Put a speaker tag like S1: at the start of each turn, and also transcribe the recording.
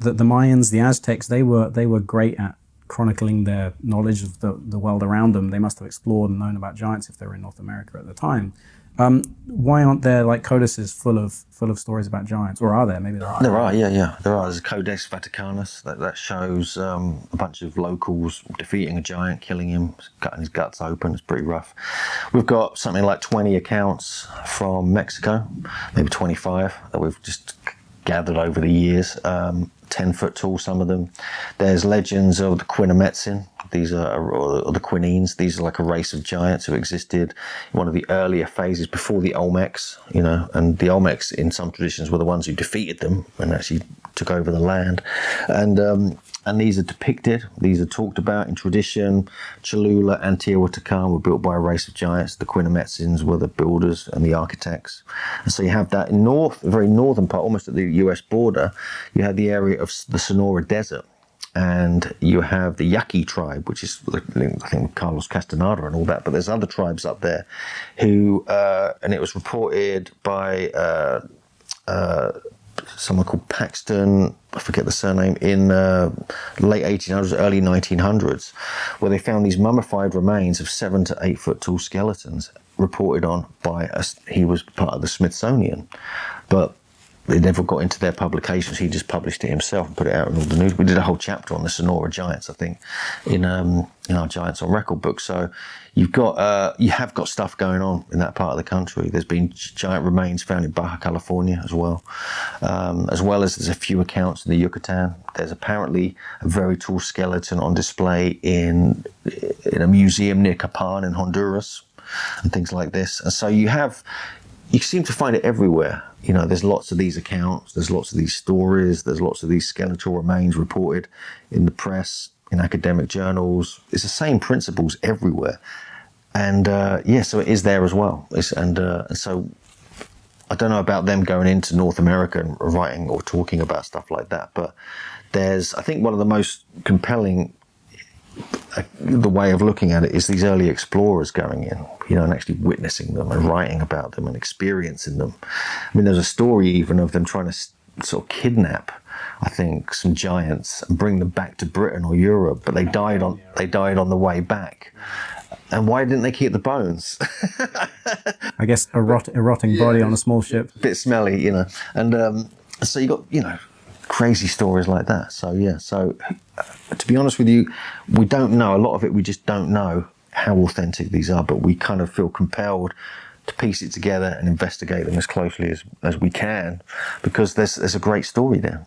S1: the Mayans, the Aztecs, they were great at chronicling their knowledge of the world around them. They must have explored and known about giants if they were in North America at the time. Why aren't there like codices full of stories about giants? Or are there? Maybe there are.
S2: There are, yeah. There are. There's a Codex Vaticanus that shows a bunch of locals defeating a giant, killing him, cutting his guts open. It's pretty rough. We've got something like 20 accounts from Mexico, maybe 25, that we've just gathered over the years. 10 foot tall, some of them. There's legends of the Quinametsin. These are, or the Quinines. These are like a race of giants who existed in one of the earlier phases before the Olmecs, and the Olmecs in some traditions were the ones who defeated them and actually took over the land. And these are depicted, these are talked about in tradition. Cholula and Teotihuacan were built by a race of giants. The Quinametsins were the builders and the architects. And so you have that in the very northern part, almost at the US border, you have the area of the Sonora Desert. And you have the Yaqui tribe, which is, I think, Carlos Castaneda and all that. But there's other tribes up there who, and it was reported by someone called Paxton, I forget the surname, in late 1800s, early 1900s, where they found these mummified remains of 7 to 8 foot tall skeletons reported on by he was part of the Smithsonian. But it never got into their publications. He just published it himself and put it out in all the news. We did a whole chapter on the Sonora Giants, I think, in our Giants on Record book. So you have got stuff going on in that part of the country. There's been giant remains found in Baja California as well as there's a few accounts in the Yucatan. There's apparently a very tall skeleton on display in a museum near Capan in Honduras and things like this. And so you seem to find it everywhere. There's lots of these accounts, there's lots of these stories, there's lots of these skeletal remains reported in the press, in academic journals. It's the same principles everywhere. And so it is there as well. And so I don't know about them going into North America and writing or talking about stuff like that, but I think one of the most compelling the way of looking at it is these early explorers going in, and actually witnessing them and writing about them and experiencing them. I mean, there's a story even of them trying to sort of kidnap, I think, some giants and bring them back to Britain or Europe, but they died on the way back. And why didn't they keep the bones?
S1: I guess a rotting body on a small ship.
S2: A bit smelly, And so you got, crazy stories like that. So to be honest with you, we don't know a lot of it. We just don't know how authentic these are, but we kind of feel compelled to piece it together and investigate them as closely as we can, because there's a great story there.